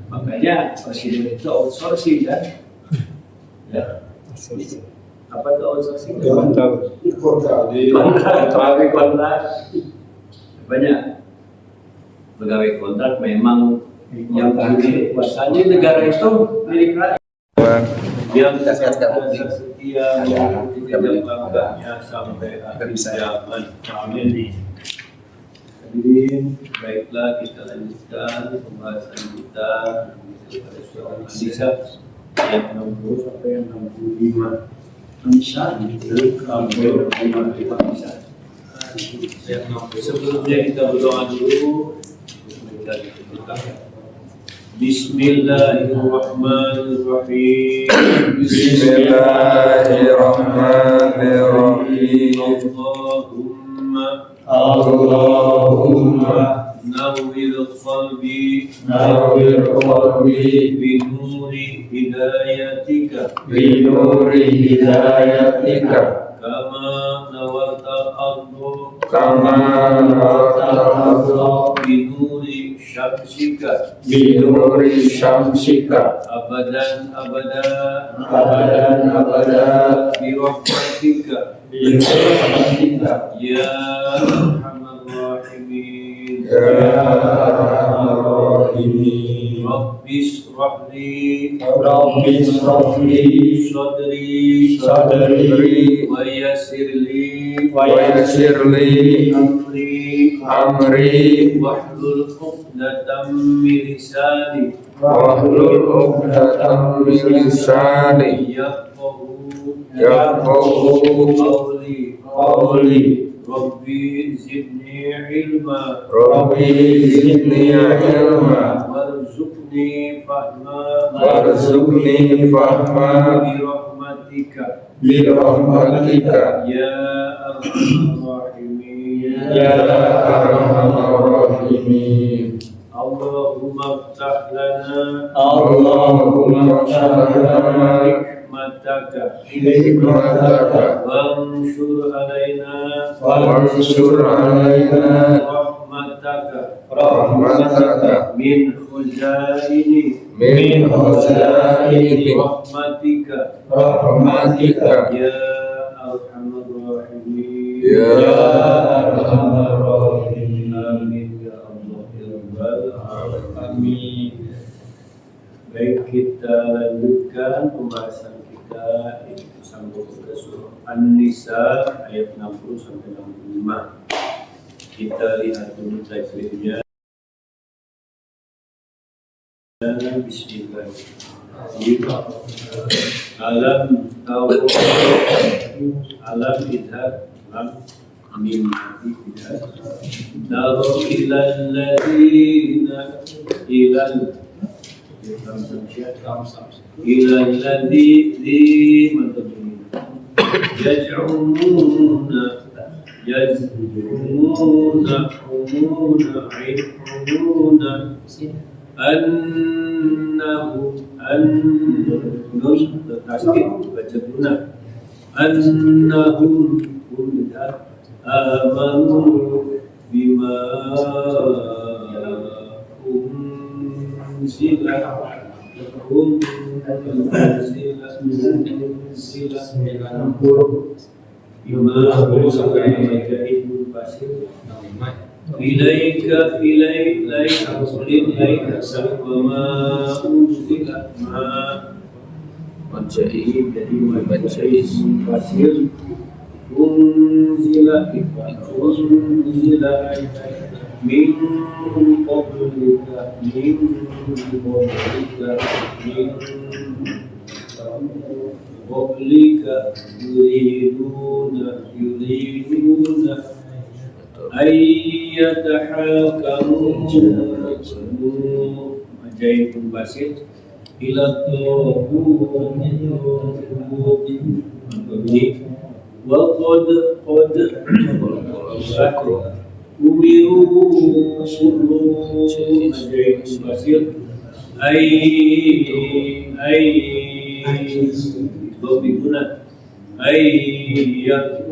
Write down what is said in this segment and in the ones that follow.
Makanya presiden itu outsourcing kan? Ya. Apa itu outsourcing? Kontrak. Banyak pegawai kontrak memang yang punya kuasanya negara itu milik rakyat. Yang setia tidak bangganya sampai akhir zaman. Amin. Hadirin, baiklah kita lanjutkan pembahasan kita pada surah An-Nisa ayat 60 sampai 65. An-Nisa sampai 65. Sebelumnya kita berdoa dulu. Bismillahirrahmanirrahim. Bismillahirrahmanirrahim. Allahumma nawwir qalbi binuri hidayatika kama nawarta ardu binuri syamsika abadan abada birahmatika ya arhamar rahimin Rabbis rahli sadri wa yassirli amri wahlul 'uqdatam min lisani yafqahu qawli Rabbi zidni ilma warzuqni fahma birahmatika ya arhamar rahimin. Allahumma ftah lana hikmataka wanshur alaina rahmataka min khuzaini rahmatika ya arhamar rahimin. Amin ya Allah ya rabbal alamin. Baik, kita lanjutkan pembahasan kita ini sambung ke surah An-Nisa ayat 60 sampai 65. Kita lihat dulu tajwidnya. Bismillahirrahmanirrahim. Alam idhar mim idhar naru ilal ladina ilal ladzi yaz'umuna annahum amanu bima ilaika sama unzila ma jadi pasir unzila min qablika yuriduna ayyatahakamu ajaibun basit ila wa qad umiru ajaibun basit bagaimana ayat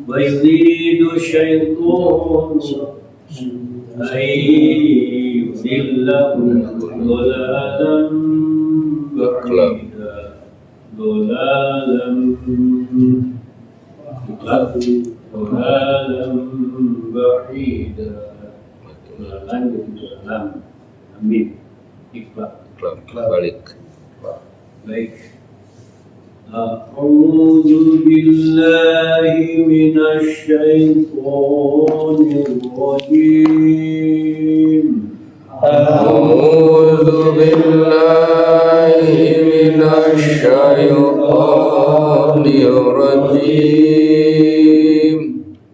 ويريد الشيطان أن يضلهم ضلالا بعيدا ضلالا بعيدا. Amin. Iqbal. Balik. Baik. A'udzu billahi minasy syaithanir rajim. A'udzu billahi minasy syaithanir rajim.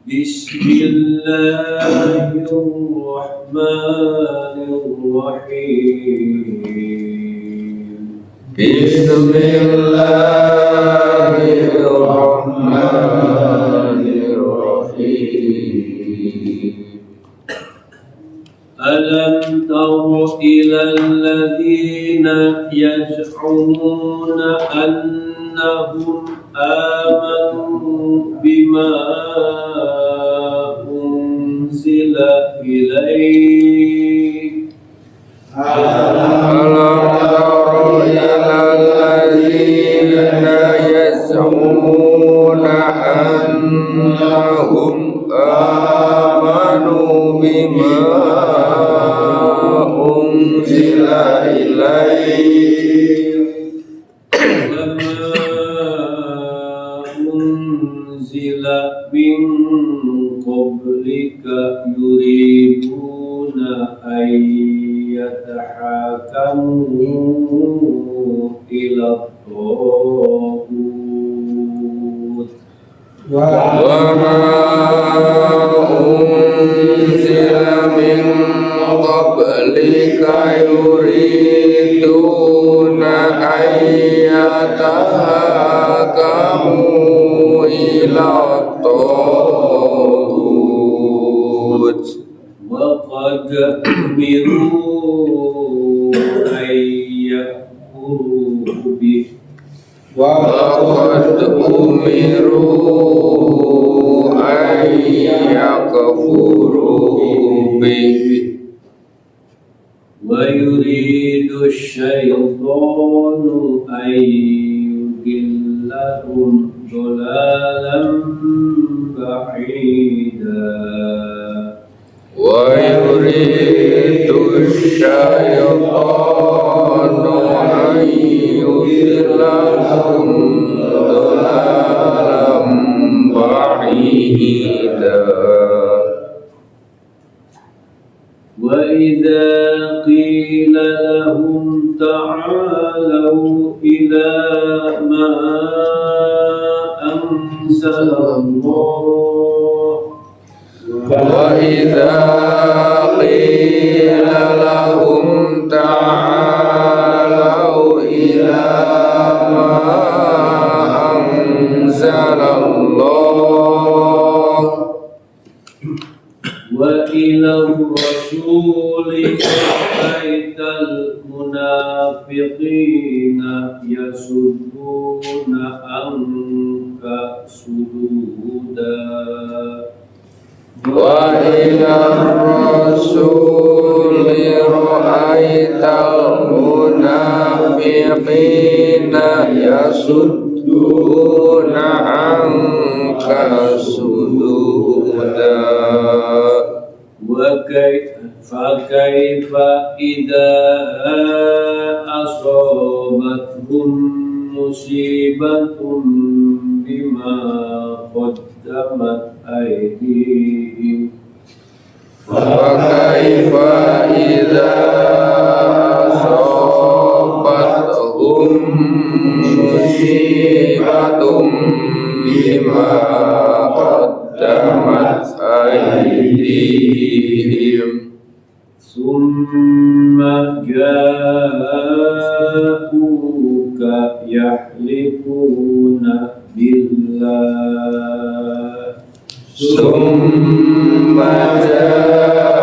Bismillahirrahmanirrahim. Bismillahirrahmanirrahim. Alam tara ilal ladzina yaz'umuna annahum amanu bima unzila ilaik. Alam tara ilal ladzina yaz'umuna annahum amanu bima unzila ilaik unzila min qablika yuriduna ayyatahakamu ila taghut wa ma unzila min qablika yuriduna ayyatahakamu ila taghut wa qad umiru ayyakfuru bih wa qad umiru ayyakfuru bihi wa yuridu syaitanu ayyudillahum dhalalan ba'ida wa yuridu syaitanu ayyudillahum dhalalan ba'ida. wa idza qila lahum ta'alu ila ma anzalallah Wa idza qila lahum ta'alu ila ma anzalallah wa ila rasuli ra'aital munafiqina yasudduna anka sududa wa ila rasuli ra'aital munafiqina yasudduna anka sududa wa kaifa idza asabathum musibatun bima qaddamat aydihim wa kaifa idza asabathum musibatun bima qaddamat aydihim summa ja'uka yahlifuna billah summa ja'uka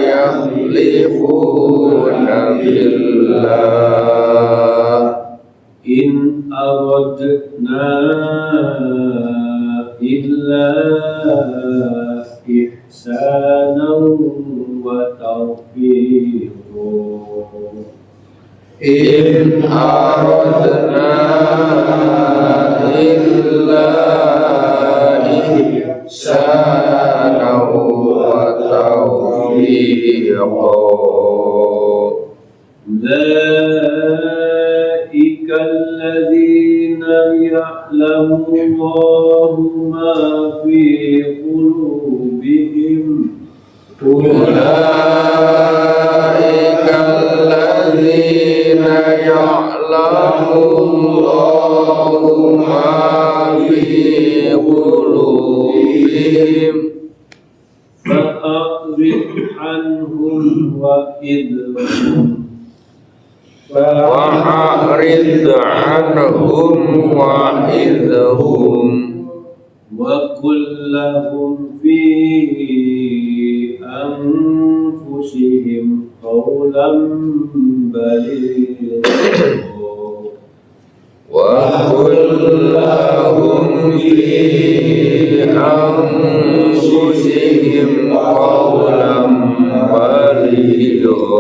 yahlifuna billah in إلا إحسانا وتوفيقا إن أردنا إلا إحسانا وتوفيقا أولئك الذين يعلم الله ما في قلوبهم أولئك الذين يعلم الله ما في قلوبهم فأعرض عنهم وأعرض عنهم وعظهم وقل لهم في أنفسهم قولا بليغا وقل لهم في أنفسهم قولا بليغا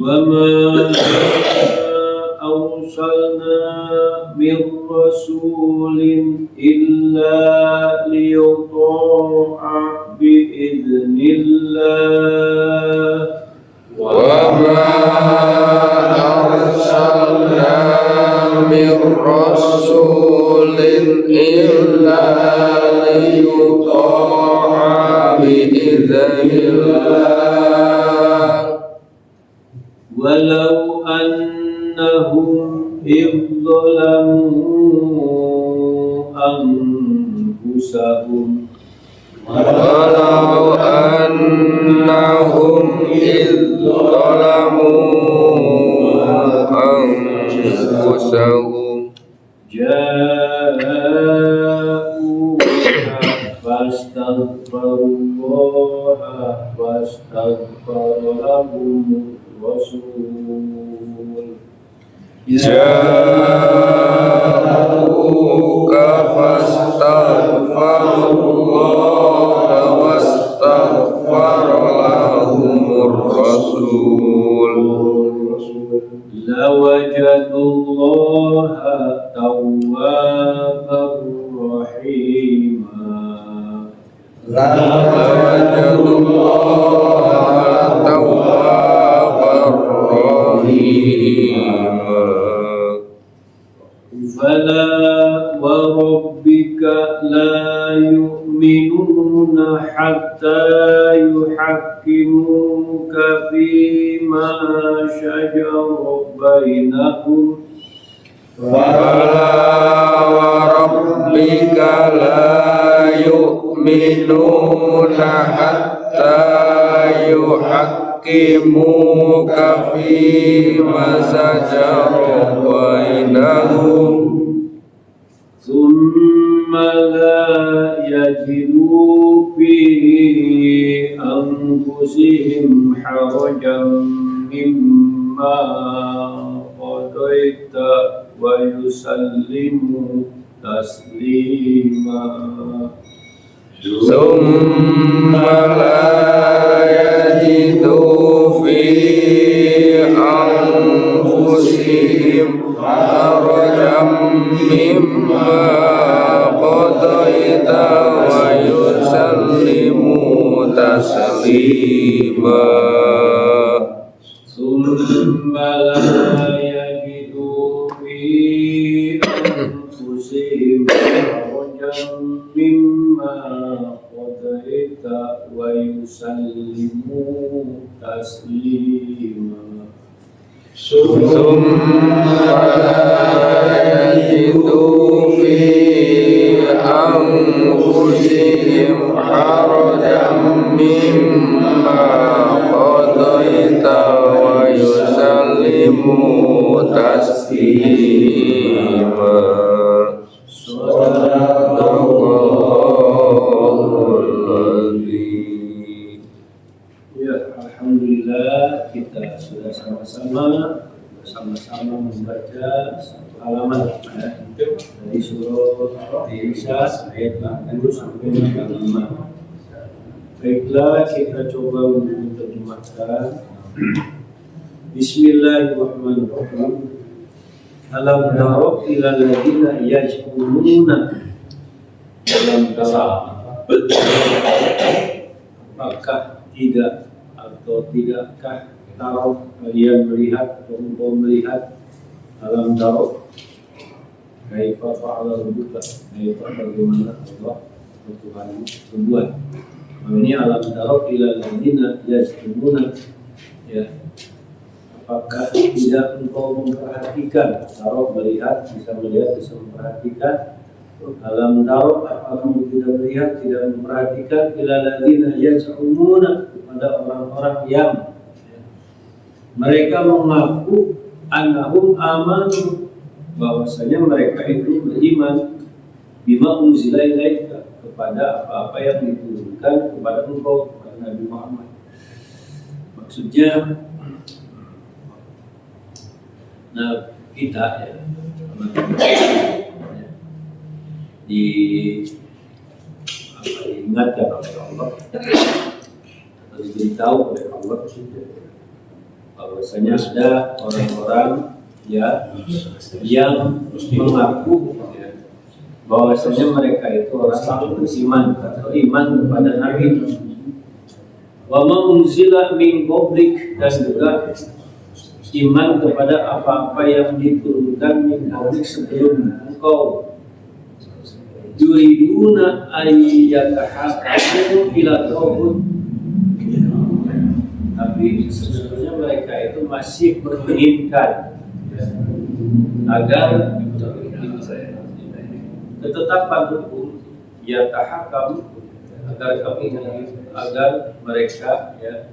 وما أرسلنا من رسول إلا ليطاع بإذن الله وما أرسلنا من رسول إلا ليطاع بإذن الله ولو أنهم إذ ظلموا أنفسهم ولو أنهم إذ ظلموا أنفسهم جاءوك فاستغفروا الله واستغفر لهم الرسول جاءوك فاستغفروا الله واستغفر لهم الرسول لوجدوا الله توابا رحيما لوجدوا الله توابا رحيما فلا وربك لا يؤمنون حتى يحكموك فيما شجر بينهم فلا وربك لا يؤمنون حتى يحكموك فيما شجر بينهم ثم لا يجدوا في أنفسهم حرجا مما قضيت ويسلموا تسليما ثم لا يجدوا في أنفسهم حرجا مما قضيت ويسلموا تسليما ثم لا يجدوا في أنفسهم حرجا مما قضيت ويسلموا تسليما ثم لا يجدوا في أنفسهم حرجا مما قضيت ويسلموا تسليما صدق الله العظيم. Ya, alhamdulillah kita sudah sama-sama membaca satu halaman ya. Surat Nisa ayat 40 sampai 45. Baiklah, kita coba untuk menerjemahkan. Bismillahirrahmanirrahim. Alam tara ila alladziina yaj'aluna dalam apakah tidak atau tidakkah taruh kalian melihat atau engkau melihat alam taruh kaifa fa'ala rabbuka, kaifa bagaimana Allah Tuhan berbuat. Ini alam taruh ila alladziina yaj'aluna, ya, apakah tidak engkau memperhatikan? Taruh melihat, bisa melihat, bisa memperhatikan. Alam taruh, apakah kamu tidak melihat, tidak memperhatikan? Ila alladziina yaj'aluna, kepada orang-orang yang mereka mengaku annahum amanu, bahwasanya mereka itu beriman bima unzila ilaika, kepada apa-apa yang diturunkan kepada engkau, kepada Nabi Muhammad. Maksudnya, nah kita ya, diingatkan oleh Allah atau diberitahu oleh Allah bahwasanya ada orang-orang ya yang mengaku ya, bahwasanya mereka itu orang beriman atau iman kepada Nabi. Wa ma unzila min qablik, dan juga iman kepada apa-apa yang diturunkan min qablik sebelum engkau. Yuriduna ayyatahakamu ila tauhid, tapi sebenarnya mereka itu masih menginginkan agar ketetapan hukum ya tahakam, agar mereka ya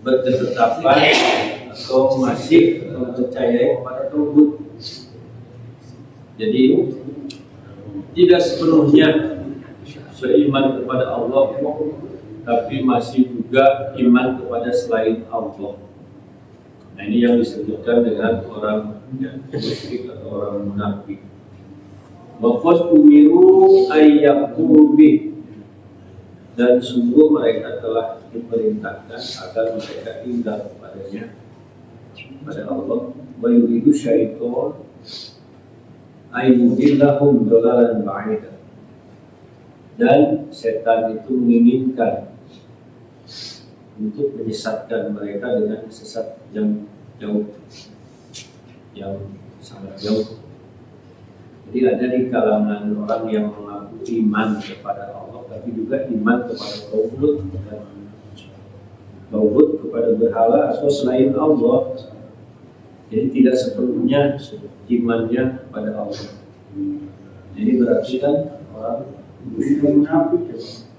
berketetapan atau masih mempercayai kepada tauhid. Jadi tidak sepenuhnya beriman kepada Allah, tapi masih juga iman kepada selain Allah. Nah, ini yang disebutkan dengan orang musyrik atau orang munafik. Waqad umiru ayyakfuru bih, dan sungguh mereka telah diperintahkan agar mereka tinggal kepadanya, pada Allah. Wa yuridu syaitan ayyudillahum dhalalan ba'idan, dan setan itu menginginkan untuk menyesatkan mereka dengan sesat yang jauh, yang sangat jauh. Jadi ada di kalangan orang yang mengaku iman kepada Allah, tapi juga iman kepada tauhid, kepada berhala atau selain Allah. Jadi tidak sepenuhnya imannya kepada Allah. Jadi berarti kan orang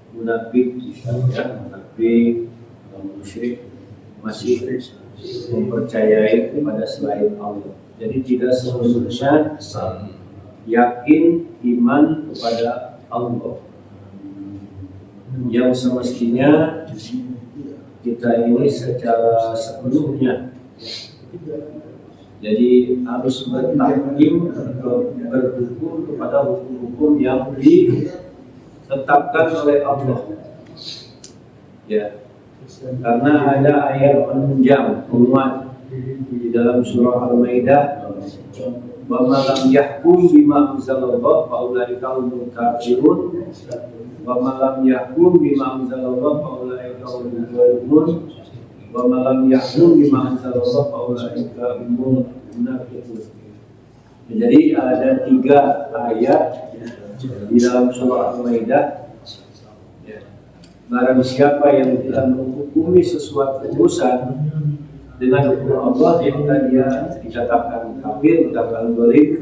munafik, orang musyrik masih mempercayai kepada selain Allah. Jadi tidak sepenuhnya yakin iman kepada Allah, yang semestinya kita ini secara sepenuhnya jadi harus bertaklim, berhukum kepada hukum-hukum yang ditetapkan oleh Allah. Ya, karena ada ayat penunjang penguat di dalam surah Al-Maidah, wa ma lam yahkum bima anzalallah fa ulaika humul kafirun, wa ma lam yahkum bima anzalallah fa ulaika humul zalimun, wa ma lam yahkum bima anzalallah fa ulaika humul munafiqun. Jadi ada 3 ayat di dalam surah Al-Maidah. Barang siapa yang tidak menghukumi sesuatu urusan dengan hukum Allah, maka dia dikatakan kafir, dikatakan zalim,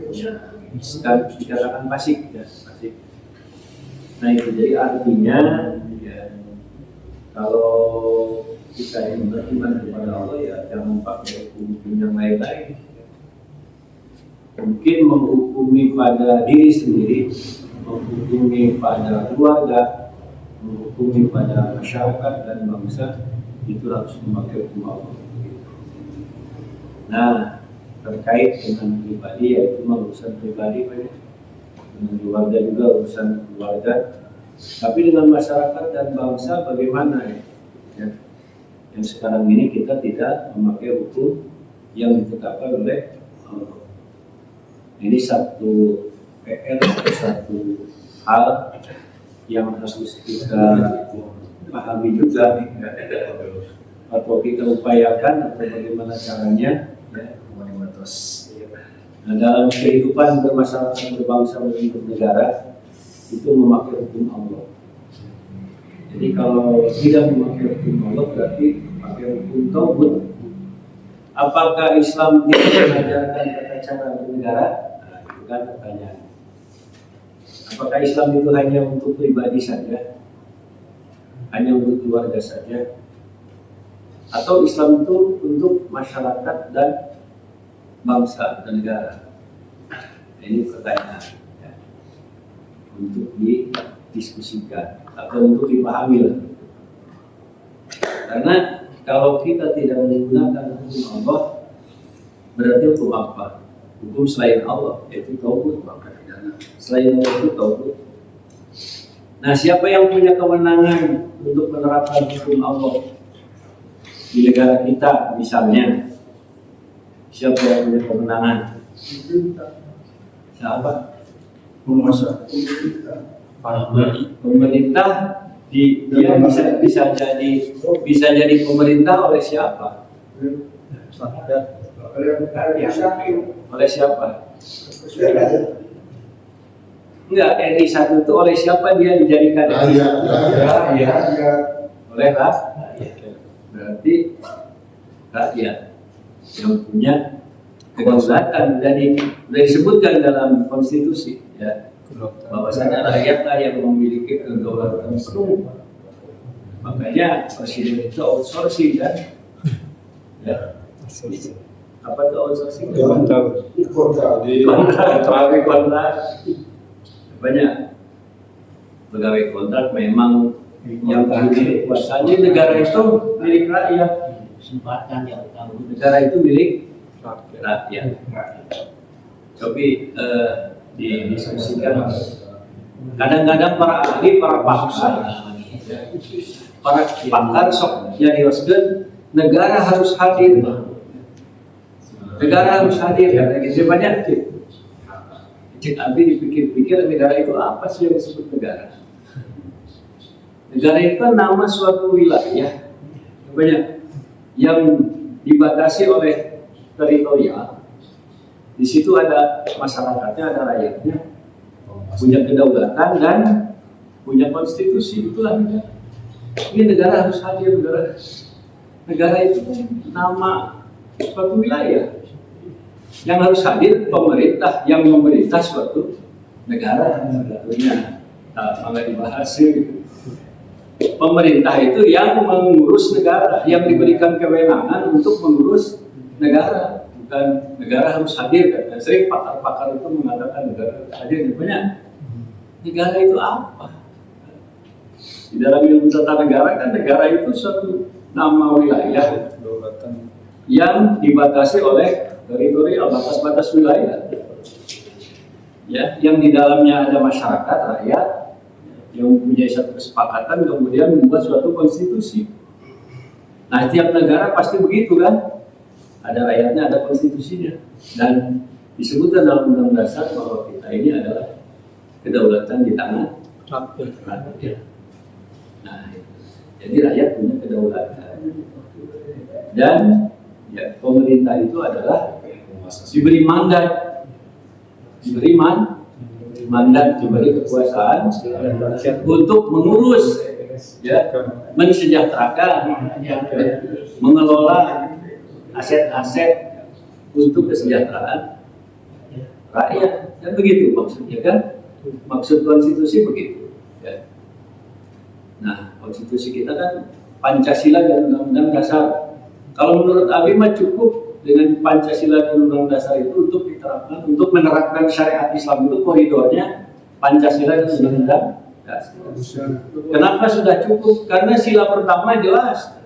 dan dikatakan fasik. Nah itu jadi artinya ya, kalau kita yang beriman kepada Allah ya jangan pakai hukum yang lain-lain. Mungkin menghukumi pada diri sendiri, menghukumi pada keluarga, menghukumi pada masyarakat dan bangsa, itu harus memakai hukum Allah. Nah, terkait dengan pribadi, yaitu urusan pribadi, dengan keluarga juga urusan keluarga. Tapi dengan masyarakat dan bangsa bagaimana ya? Yang sekarang ini kita tidak memakai hukum yang ditetapkan oleh Allah. Ini satu PR, satu hal yang harus kita pahami juga atau kita upayakan atau bagaimana caranya ya. Nah, dalam kehidupan bermasyarakat, berbangsa, bernegara itu memakai hukum Allah. Jadi kalau tidak memakai hukum Allah berarti memakai hukum tauhid. Apakah Islam tidak mengajarkan tata cara bernegara? Nah, itu kan pertanyaan. Apakah Islam itu hanya untuk pribadi saja? Hanya untuk keluarga saja? Atau Islam itu untuk masyarakat dan bangsa dan negara? Nah, ini pertanyaan ya. Untuk didiskusikan atau untuk dipahami lah. Karena kalau kita tidak menggunakan hukum Allah, berarti hukum apa? Hukum selain Allah, yaitu tauhid. Selain Allah itu tauhid. Nah, siapa yang punya kewenangan untuk menerapkan hukum Allah di negara kita misalnya? Siapa yang punya kewenangan? Siapa? Pemerintah dia bisa jadi pemerintah oleh siapa? Oleh siapa? Enggak, RI 1 itu oleh siapa dia dijadikan RI 1? Oleh rakyat. Berarti rakyat yang punya kedaulatan. Dari disebutkan dalam konstitusi ya, bahwasanya rakyatlah yang memiliki kedaulatan penuh. Makanya presiden itu outsourcing kan? Ya. Apa itu outsourcing? Kontrak. Banyak pegawai kontrak memang yang milik kuasanya negara itu milik rakyat. Negara itu milik rakyat. Tapi didiskusikan. Kadang-kadang para ahli, para pakar sok nyarioskeun negara harus hadir. Negara harus hadir karena gitu banyak. Cek Abi dipikir-pikir negara itu apa sih yang disebut negara? Negara itu kan nama suatu wilayah banyak yang dibatasi oleh teritorial. Di situ ada masyarakatnya, ada rakyatnya, punya kedaulatan dan punya konstitusi. Itulah negara. Ini negara harus hadir. Negara itu nama suatu wilayah. Yang harus hadir pemerintah yang memerintah suatu negara. Tentunya sangat dibahas gitu. Pemerintah itu yang mengurus negara, yang diberikan kewenangan untuk mengurus negara, bukan negara harus hadir. Dan sering pakar-pakar itu mengatakan negara harus hadir. Banyak. Negara itu apa? Di dalam ilmu tata negara kan negara itu suatu nama wilayah yang dibatasi oleh teritorial, batas-batas wilayah, ya, yang di dalamnya ada masyarakat, rakyat, yang mempunyai satu kesepakatan, kemudian membuat suatu konstitusi. Nah, tiap negara pasti begitu kan? Ada rakyatnya, ada konstitusinya, dan disebutkan dalam Undang-Undang Dasar bahwa kita ini adalah kedaulatan di tangan rakyat. Nah, jadi rakyat punya kedaulatan, dan ya, pemerintah itu adalah diberi mandat, diberi kekuasaan untuk mengurus, ya, mensejahterakan, mengelola aset-aset untuk kesejahteraan rakyat. Dan begitu maksudnya kan, maksud konstitusi begitu. Ya. Nah, konstitusi kita kan Pancasila dan Undang-Undang Dasar. Kalau menurut Abi mah cukup dengan Pancasila dan Undang-Undang Dasar itu untuk diterapkan, untuk menerapkan syariat Islam itu koridornya Pancasila dan Undang-Undang Dasar. Kenapa sudah cukup? Karena sila pertama jelas.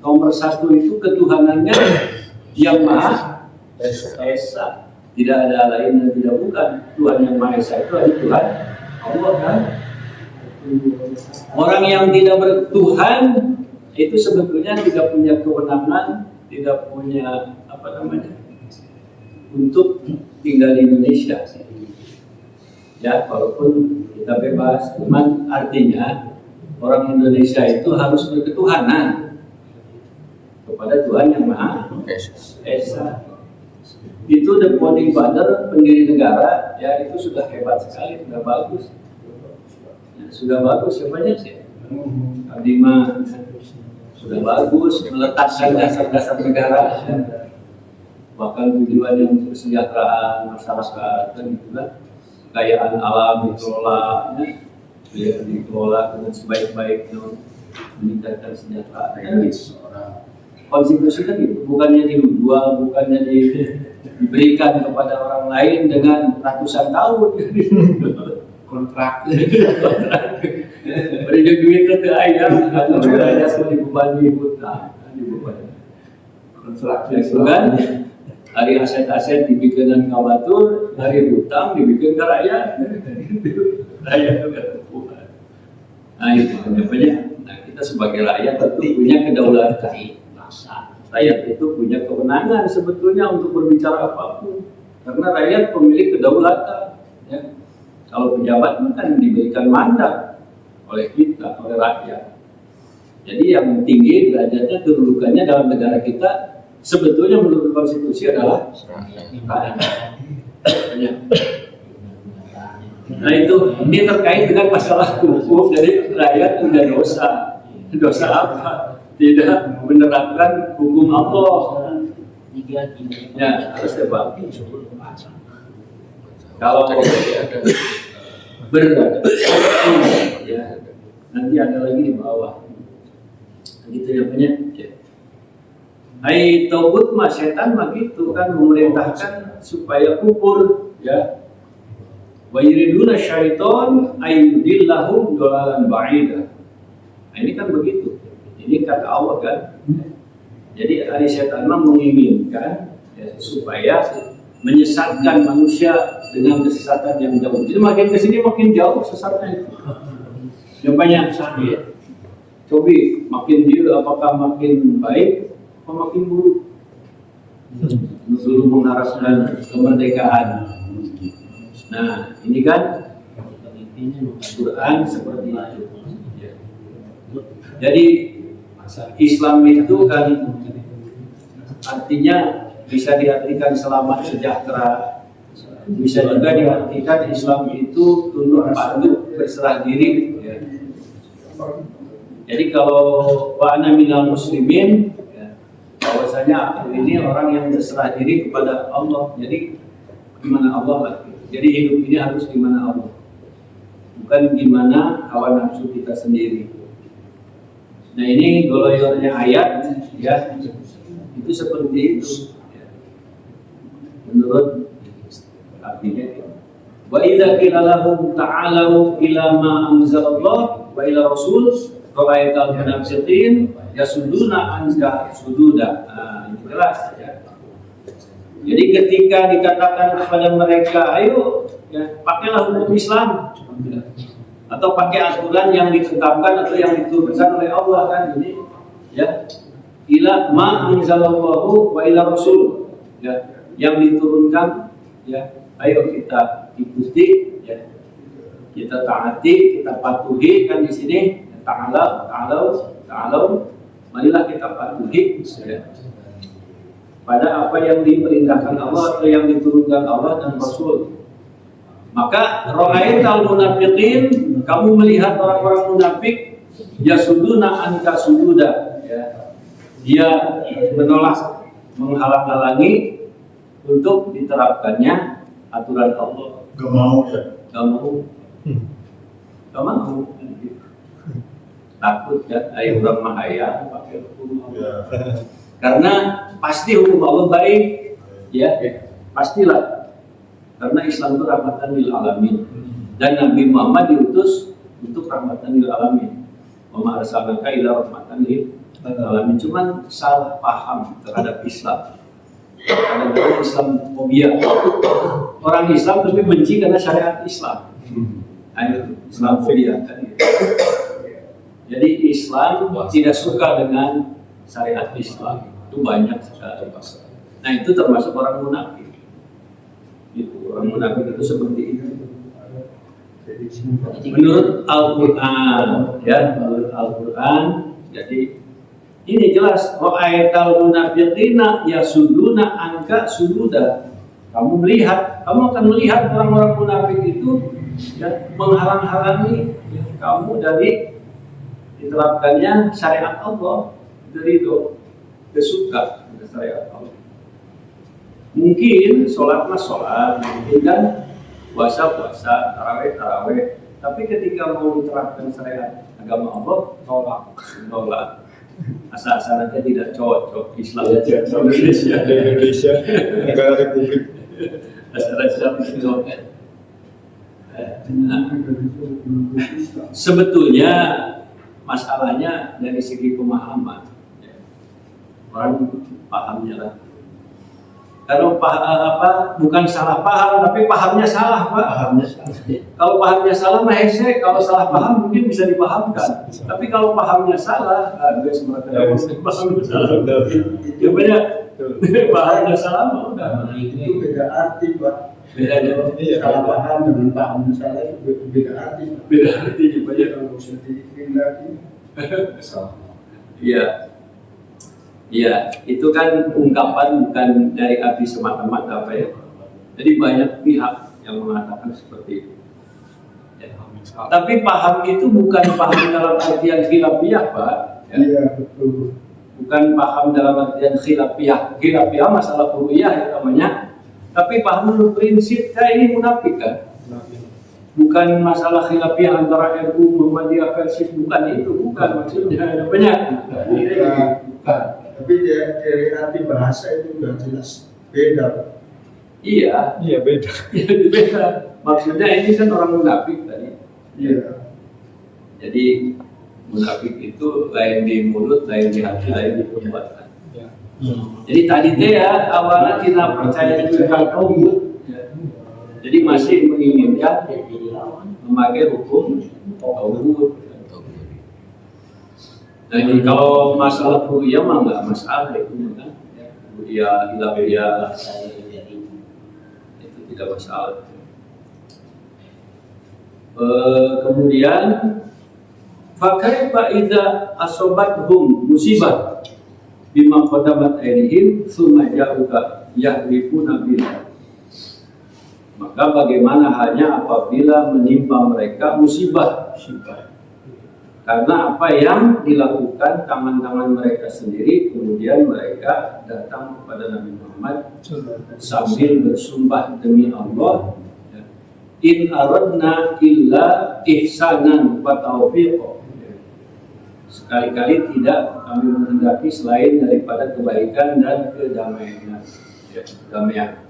Nomor 1 itu ketuhanannya yang Maha Esa. Tidak ada lain dan tidak bukan. Tuhan yang Maha Esa itu adalah Tuhan Allah kan. Orang yang tidak bertuhan itu sebetulnya tidak punya kewenangan, tidak punya apa namanya untuk tinggal di Indonesia. Ya, walaupun kita bebas, cuman artinya orang Indonesia itu harus berketuhanan kepada Tuhan yang Maha Esa. Itu the founding father, pendiri negara, ya itu sudah hebat sekali, sudah bagus. Ya, sudah bagus, siapanya sih? Abdimah sudah bagus, meletakkan dasar-dasar negara. Ya. Bahkan tujuan yang untuk kesejahteraan masyarakat dan juga kekayaan alam dikelola, ya, dikelola dengan sebaik-baiknya, meningkatkan kesejahteraan. Kan gitu. Konstitusi kan gitu, bukannya dijual, bukannya diberikan kepada orang lain dengan ratusan tahun. Kontrak. Beri duit ke ayam, atau ayah sudah dibebani hutang, kontrak itu kan. Hari aset-aset dibikinkan kawatur, hari hutang dibikin ke rakyat. Rakyat juga terpuas. Nah itu namanya. Nah kita sebagai rakyat tentu punya kedaulatan. Rakyat itu punya kewenangan sebetulnya untuk berbicara apapun, karena rakyat pemilik kedaulatan. Ya. Kalau pejabat kan diberikan mandat oleh kita, oleh rakyat. Jadi yang tinggi derajatnya, kedudukannya dalam negara kita sebetulnya menurut konstitusi adalah rakyat. Ya. Nah itu, ini terkait dengan masalah hukum. Jadi rakyat punya dosa. Dosa apa? Tidak menerapkan hukum Allah. Ya, harus terbagi. Kalau ya, nanti ada lagi di bawah. Gitu ya punya. Hai taubat mah setan mah gitu kan, memerintahkan supaya kufur ya. Wa yuriduna syaiton ayyudillahum dolalan ba'ida. Nah, ini kan begitu. Ini kata Allah kan. Jadi hari setan menginginkan ya, supaya menyesatkan manusia dengan kesesatan yang jauh. Jadi makin kesini makin jauh sesatnya itu. Yang banyak ya. Coba makin dia apakah makin baik atau makin buruk? Dulu mengharapkan kemerdekaan. Nah ini kan Quran seperti itu. Jadi Islam itu kan artinya bisa diartikan selamat sejahtera, bisa juga diartikan Islam itu tunduk patuh berserah diri. Ya. Jadi kalau wa ana minal muslimin, ya, bahwasanya aku ini orang yang berserah diri kepada Allah. Jadi gimana Allah? Jadi hidup ini harus gimana Allah, bukan gimana hawa nafsu kita sendiri. Nah ini goloyornya ayat ya, itu seperti itu ya. Menurut artinya wa idza qila lahum ta'alu ila ma anzalallah wa ila rasul ra'aital munafiqin yasudduna anka sududa. Nah ini jelas ya. Jadi ketika dikatakan kepada mereka ayo ya pakailah hukum Islam atau pakai aturan yang ditetapkan atau yang diturunkan oleh Allah kan ini ya ila ma anzalallahu wa ila rasul ya yang diturunkan ya ayo kita ikuti ya kita taati kita patuhi kan di sini ta'alau marilah kita patuhi ya, pada apa yang diperintahkan Allah atau yang diturunkan Allah dan Rasul. Maka ra'aital munafiqin, kamu melihat orang-orang munafik yasuduna anka sududa ya. Dia menolak, menghalang-halangi untuk diterapkannya aturan Allah. Gak mau ya? Gak mau. Gak mau. Takut kan, ayo orang mahaya pakai hukum Allah. Ya. Karena pasti hukum Allah baik, ya, pastilah. Karena Islam itu rahmatan lil alamin dan Nabi Muhammad diutus untuk rahmatan lil alamin. Wa ma arsalnaka illa rahmatan lil alamin. Cuman salah paham terhadap Islam. Kadang-kadang Islamofobia. Orang Islam tapi benci karena syariat Islam. Nah, itu Islamofobia kan. Jadi Islam tidak suka dengan syariat Islam. Itu banyak sekali. Nah, itu termasuk orang munafik. Itu orang munafik itu seperti itu. Menurut Al-Quran, ya, menurut Al-Quran, jadi ini jelas. Ra'aital munafiqina yasuduna anka sududa. Kamu akan melihat orang-orang munafik itu ya, menghalang-halangi ya, kamu dari diterapkannya syariat Allah, dari itu kesuka syariat Allah. Mungkin sholat, mungkin kan puasa, taraweh. Tapi ketika mau diterapkan syariat agama Allah, tolak. Asal-asalnya tidak cocok Islam Indonesia, negara republik. Asal-asalnya tidak cocok. Sebetulnya masalahnya dari segi pemahaman, orang pahamnya lah. Kalau bukan salah paham, tapi pahamnya salah, Pak. Kalau pahamnya salah, mah hese. Kalau salah paham mungkin bisa dipahamkan. Tapi kalau pahamnya salah, guys mereka pahamnya salah. Ya banyak. Pahamnya salah, mah udah. Itu beda arti, Pak. Beda Salah paham dengan paham salah itu beda arti. Beda arti banyak. Kalau bisa dikirim lagi. Iya. Iya, itu kan ungkapan bukan dari hati semata-mata apa ya. Jadi banyak pihak yang mengatakan seperti itu. Ya. Tapi paham itu bukan paham dalam artian khilafiyah, Pak. Ya. Iya, betul. Bukan paham dalam artian khilafiyah. Khilafiyah masalah kuliah ya namanya. Tapi paham prinsip ini munafik kan. Bukan masalah khilafiyah antara NU Muhammadiyah versus bukan itu, bukan maksudnya banyak. Bukan. Tapi dari arti bahasa itu sudah jelas beda. Iya beda. Beda. Maksudnya ini kan orang munafik tadi. Iya. Jadi munafik itu lain di mulut, lain di hati, lain di perbuatan. Ya. Jadi tadi teh ya awalnya kita percaya dengan tauhid. Jadi masih menginginkan memakai hukum tauhid. Nah ini kalau masalah ru'yah mah nggak masalah itu kan, ru'yah ilahiyah itu tidak masalah. Kemudian, fakaifa idza asobathum musibah bima qadamat aydihim tsumma ja'uka yahrifuna billah. Maka bagaimana hanya apabila menimpa mereka musibah karena apa yang dilakukan tangan-tangan mereka sendiri, kemudian mereka datang kepada Nabi Muhammad sambil bersumpah demi Allah, in aradna illa ihsanan wa taufiq. Sekali-kali tidak kami menghendaki selain daripada kebaikan dan kedamaian. Kedamaian.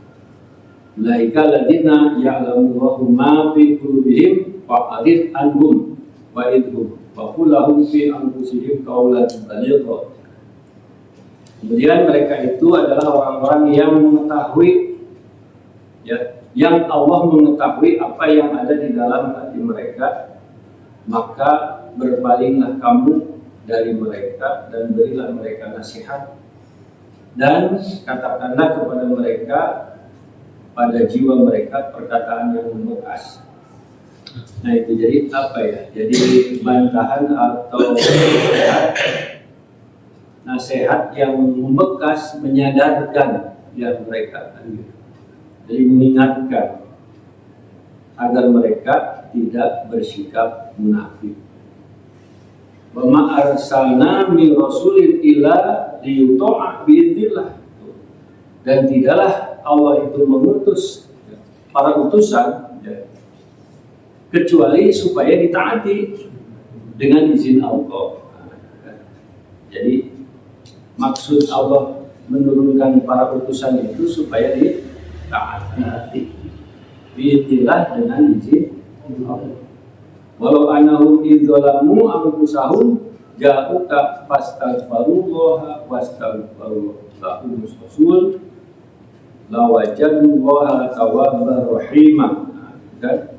Laika ladina ya'lamu ma fi qulubihim fa'arid anhum wa idhum Fakulahum fi anfusihim qawlan baligha. Kemudian mereka itu adalah orang-orang yang mengetahui ya, yang Allah mengetahui apa yang ada di dalam hati mereka, maka berpalinglah kamu dari mereka dan berilah mereka nasihat dan katakanlah kepada mereka pada jiwa mereka perkataan yang membekas. Nah itu jadi apa ya? Jadi bantahan atau nasihat yang membekas, menyadarkan ya mereka. Jadi mengingatkan agar mereka tidak bersikap munafik. Wa ma arsalna min rasulin illa liyuta'a biidznillah. Dan tidaklah Allah itu mengutus para utusan kecuali supaya ditaati dengan izin Allah. Jadi maksud Allah menurunkan para utusan itu supaya ditaati. Biidznillah dengan izin Allah. Walau annahum idzalamu anfusahum ja'uka fastaghfirullaha wastaghfiru lahum rasul lawajadullaha tawwabur rahima. Kan?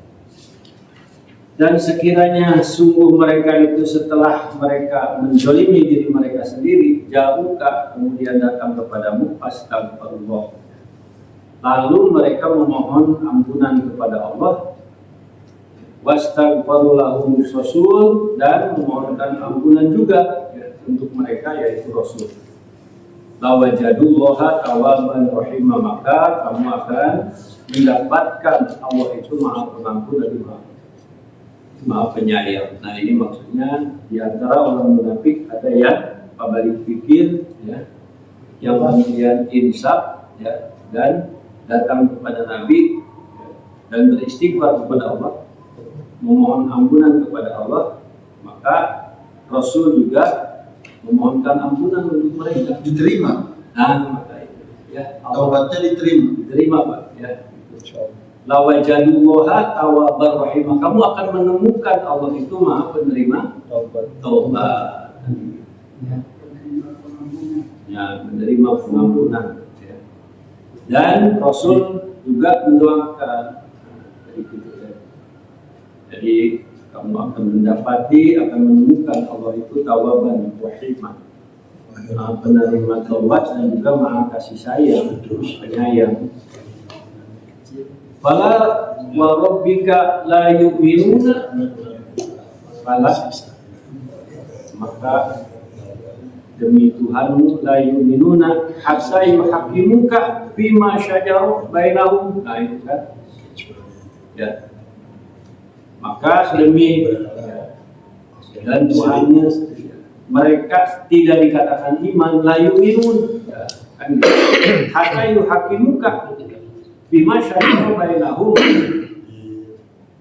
Dan sekiranya sungguh mereka itu setelah mereka menzalimi diri mereka sendiri, jauhkah kemudian datang kepadamu astagfirullah, lalu mereka memohon ampunan kepada Allah, wastaghfirullahu rasul, dan memohonkan ampunan juga ya, untuk mereka yaitu Rasul, lawajadullaha tawwaban rahima, maka kamu akan mendapatkan Allah itu Maha Pengampun dan Maha Penyayang. Nah, ini maksudnya di antara orang munafik ada yang balik pikir ya, yang kemudian insaf ya, dan datang kepada Nabi ya, dan beristighfar kepada Allah, memohon ampunan kepada Allah, maka Rasul juga memohonkan ampunan untuk mereka. Diterima. Nah, maka itu ya, Taubatnya diterima. Pak ya. Lawajadullaha tawwabar rahimah, kamu akan menemukan Allah itu Maha penerima taubat ya, menerima pengampunan ya. Dan Rasul juga mendoakan jadi kamu akan mendapati, akan menemukan Allah itu tawwaban rahimah, Maha penerima taubat dan juga Maha kasih sayang, penyayang. Fala wa rabbika la yu'minuna, maka demi Tuhanmu la yu'minuna hatta yuhaqqimuka fima syajara bainahum. Nah itu kan ya, maka demi dan Tuhanmu mereka tidak dikatakan iman, la yu'minun ya, kan hatta yuhaqqimuka bima syajara bainahum,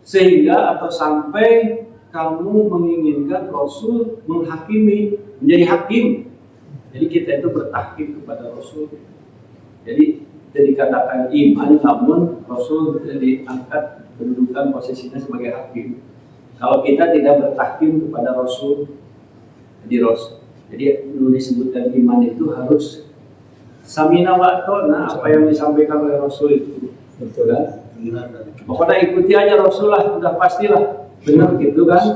sehingga atau sampai kamu menginginkan Rasul menghakimi, menjadi hakim. Jadi kita itu bertahkim kepada Rasul. Jadi tidak dikatakan iman, namun Rasul diangkat kedudukan posisinya sebagai hakim. Kalau kita tidak bertahkim kepada Rasul, jadi dulu disebutkan iman itu harus samina wa atona, apa yang disampaikan oleh Rasul itu betul kan? Pokoknya ikuti aja Rasul lah, udah pastilah benar gitu kan?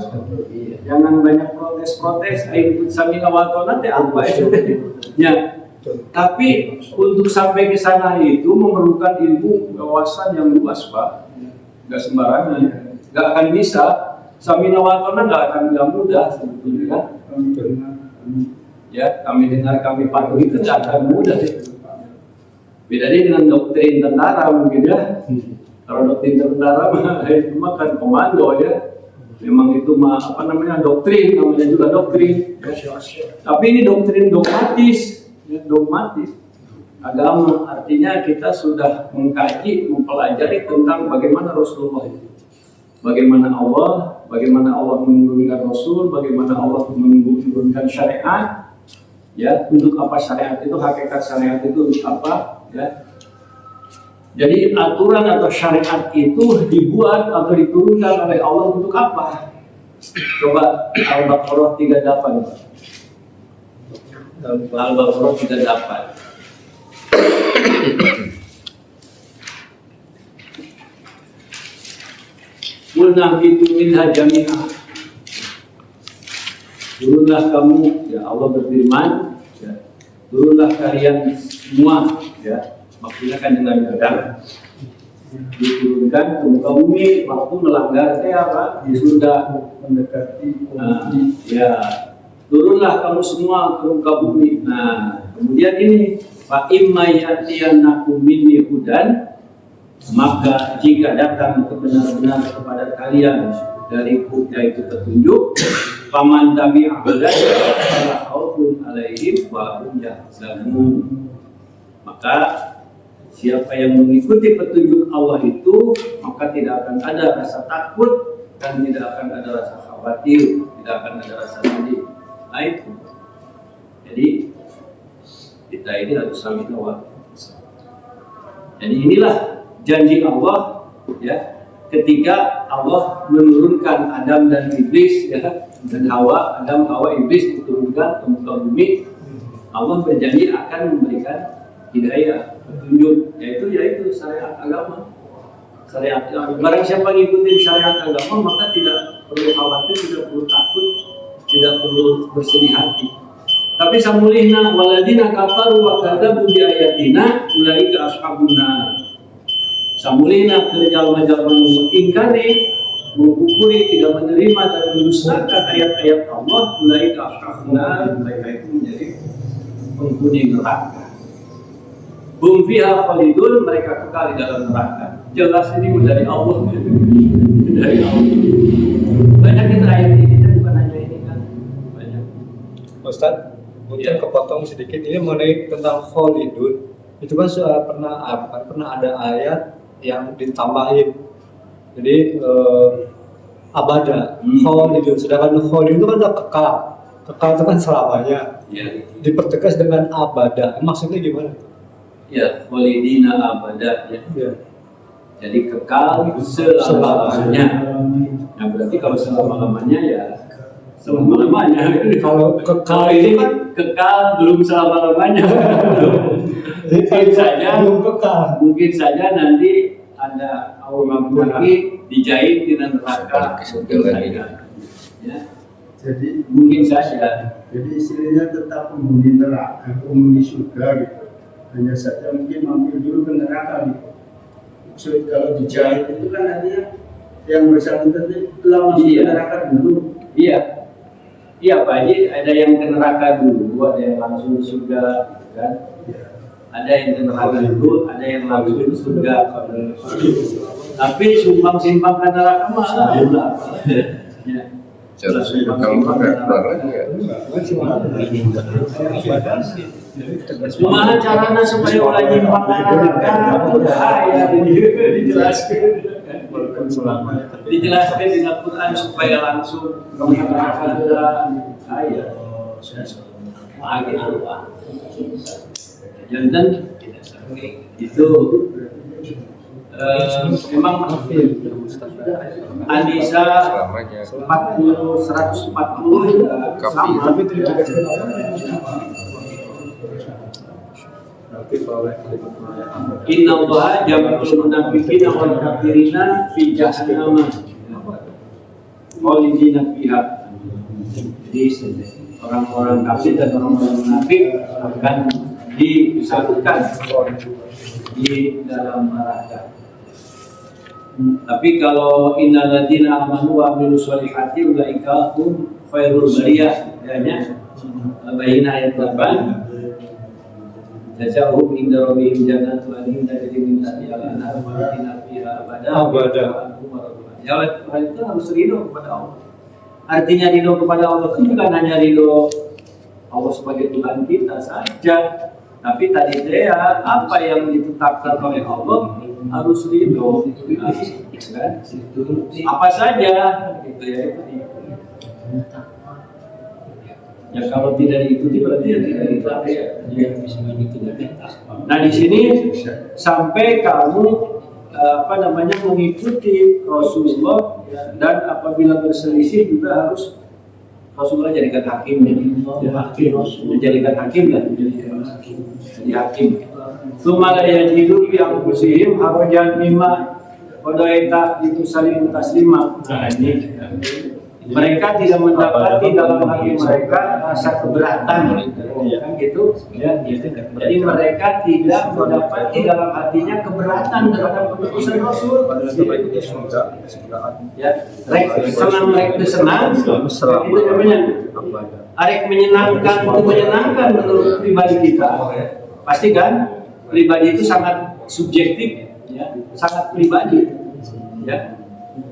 Jangan banyak protes, ikut samina wa atona teh apa itu? Ya. Tapi untuk sampai ke sana itu memerlukan ilmu wawasan yang luas Pak, nggak sembarangan, nggak akan bisa. Samina wa atona nggak akan mudah sebetulnya kan? Ya, kami dengar, kami patuh itu tidak akan mudah. Bedanya dengan doktrin tentara mungkin ya. Kalau doktrin tentara itu kan komando ya. Memang itu doktrin, namanya juga doktrin. Tapi ini doktrin dogmatis, ya, dogmatis. Agama artinya kita sudah mengkaji, mempelajari tentang bagaimana Rasulullah itu. Bagaimana Allah menurunkan Rasul, bagaimana Allah menurunkan syariat. Ya, untuk apa syariat itu, hakikat syariat itu untuk apa ya. Jadi aturan atau syariat itu dibuat atau diturunkan oleh Allah untuk apa? Coba Al-Baqarah 38. Al-Baqarah 38. Qulna bitu minha jami'ah. Turunlah kamu, ya Allah berfirman, ya, turunlah kalian semua, ya, maksudnya kan dengan Adam diturunkan ke muka bumi waktu melanggar apa di surga mendekati ya, turunlah kamu semua ke muka bumi. Nah, kemudian ini fa imma ya'tiyannakum minni hudan, maka jika datang kebenar-benar kepada kalian dariku yaitu petunjuk, paman tabi'ah hudaya fala khaufun 'alaihim wa hum yahzanun, maka siapa yang mengikuti petunjuk Allah itu maka tidak akan ada rasa takut dan tidak akan ada rasa khawatir, tidak akan ada rasa sedih. Nah itu. Jadi kita ini harus saling tahu. Jadi inilah janji Allah ya, ketika Allah menurunkan Adam dan Iblis ya, dan Hawa, Adam, Hawa, Iblis diturunkan ke muka bumi, Allah berjanji akan memberikan hidayah, petunjuk, yaitu syariat agama. Syariat agama. Barang siapa ngikutin syariat agama maka tidak perlu khawatir, tidak perlu takut, tidak perlu bersedih hati. Tapi samulihna waladina kafaru wa kadzabu bi ayatina ulaika ashabun nar. Samulihna jalma-jalma ingkari, mengkufuri, tidak menerima dan mendustakan ayat-ayat Allah, ulaika ashabun nar, mereka itu menjadi penghuni neraka. Hum fiha khalidun, mereka kekal di dalam neraka. Jelas ini dari Allah, dari Allah. Banyak kita ayat ini, kita bukan hanya ini kan, banyak. Ustaz, mungkin kepotong sedikit ini mengenai tentang khalidun. Itu kan pernah ada ayat yang ditambahin. Jadi abada, khalidun. Sedangkan khalidun itu kan udah kekal. Kekal itu kan selamanya. Ya. Dipertegas dengan abada. Maksudnya gimana? Ya, khalidina abada. Ya. Jadi kekal selama-lamanya. Nah berarti kalau selama-lamanya ya selama-lamanya. Kalau kekal ini itu kan kekal belum selama-lamanya. Mungkin saja nanti ada Allah lagi dijahit dengan neraka. Ya. Jadi Mungkin saja. Jadi istilahnya tetap penghuni neraka, penghuni surga gitu. Hanya saja mungkin mampir dulu ke neraka gitu. Maksud kalau dijahit itu kan artinya yang bersangkutan itu telah masuk ke neraka dulu. Iya. Iya Pak Haji, ada yang ke neraka dulu, ada yang langsung ke surga, kan? Ada yang ke neraka dulu, ada yang langsung ke surga. Tapi sumbang simpang ke neraka mah udah. Ya. Cara kalau pakai keluar lagi ya. Kumaha carana supaya ulah nyimpang ke neraka? Bahaya dijelaskan. Dijelaskan di Al-Quran supaya langsung ke neraka saya. Jangan itu memang Anisa 140 sama. Inna Allah jam'ul munafiqina wal kafirina fi jahannam khalidina fiha. Jadi orang-orang kafir dan orang-orang munafik akan disatukan di dalam neraka. Tapi kalau innal ladzina amanu wa amilus sholihati ulaika hum khairul bariyah, ya, bayin ayat 8. Jazauhum inda rabbihim jannatu adnin tajri min tahtiha al-anhar khalidina fiha abada. Ya, itu harus ridho kepada Allah. Artinya ridho kepada Allah itu bukan hanya ridho Allah sebagai Tuhan kita saja, tapi tadi dia apa yang ditetapkan oleh Allah harus ridho. Kan? Apa saja gitu ya. Ya kalau tidak diikuti berarti ya tidak diikuti ya. Nah di sini sampai kamu mengikuti Rasulullah dan apabila berselisih juga harus Rasulullah jadikan hakim, dijadikan hakim lah, jadi hakim. Sumala yajidu fi anfusihim harajan mimma qadaita itu salim taslima. Nah ini mereka tidak mendapati dalam hati mereka rasa keberatan, kan gitu. Ya, jadi mereka tidak mendapati dalam hatinya keberatan terhadap keputusan Rasul. Ya, senang mereka itu senang, itu namanya. Arek menyenangkan itu menyenangkan menurut pribadi kita. Pasti kan, pribadi itu sangat subjektif, ya, sangat pribadi, ya.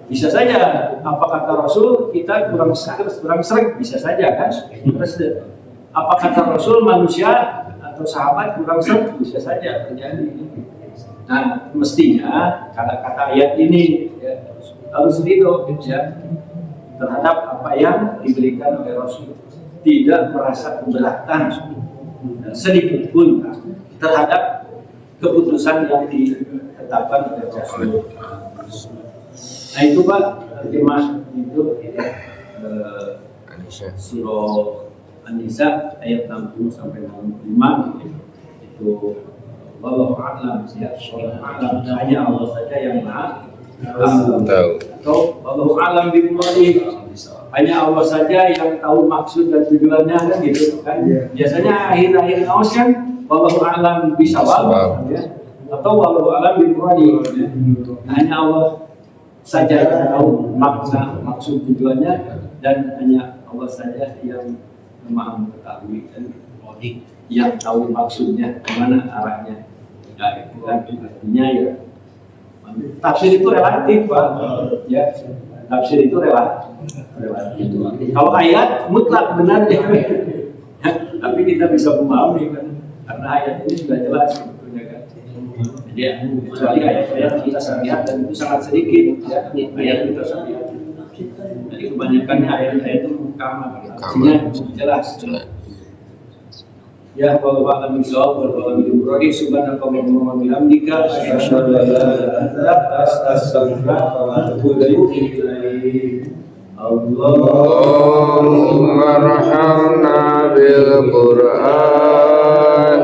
Bisa saja apa kata Rasul kita kurang sreg bisa saja kan. Terus apa kata Rasul manusia atau sahabat kurang sreg bisa saja terjadi. Nah mestinya kata-kata ayat ini ya, harus ridho ya, terhadap apa yang diberikan oleh Rasul, tidak merasa keberatan sedikit pun terhadap keputusan yang ditetapkan oleh Rasul. Nah itu Pak, terjemah itu surah An-Nisa ayat 60 sampai 65 itu wallahu a'lam ya. Wallahu a'lam, hanya Allah saja yang maha tahu. Atau wallahu a'lam bimuradihi, hanya Allah saja yang tahu maksud dan tujuannya kan gitu kan. Biasanya akhir-akhir naos kan wallahu a'lam bisawab ya. Atau wallahu a'lam bimuradihi ya. Hanya Allah saja yang tahu makna maksud tujuannya, dan hanya Allah saja yang maha mengetahui dan yang tahu maksudnya kemana arahnya. Nah, itu kan artinya ya tafsir itu relatif Pak ya, tafsir itu relatif. Kalau ayat mutlak benar ya, tapi kita bisa memahami kan karena ayat ini sudah jelas sebetulnya kan. Jadi kecuali ayat-ayat kita lihat dan itu sangat sedikit ya, ayat kita lihat. Jadi kebanyakannya ayat-ayat itu mukamah, artinya jelas. Ya, wallahu a'lam bishawab, wallahu a'lam bimuradihi, subhanakallahumma wa bihamdika, asyhadu an la ilaha illa anta, astaghfiruka wa atubu ilaik. Allahumma arhamna bil Qur'an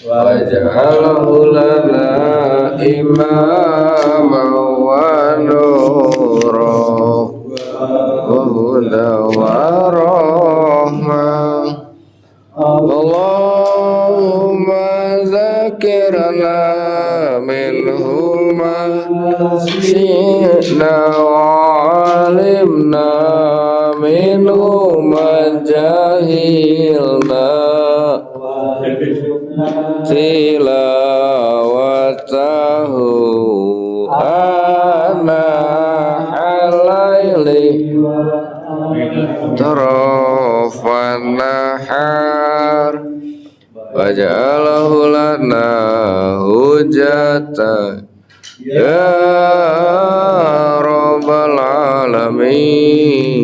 waj'alhu lana imaman wa nuran wa hudan wa rahmah. Allahumma zakirna minhu ma syi'na wa alimna minhu ma jahilna tilawatahu ana halaili tarafan nahar waj'alahu lana hujatan ya rabbal alamin.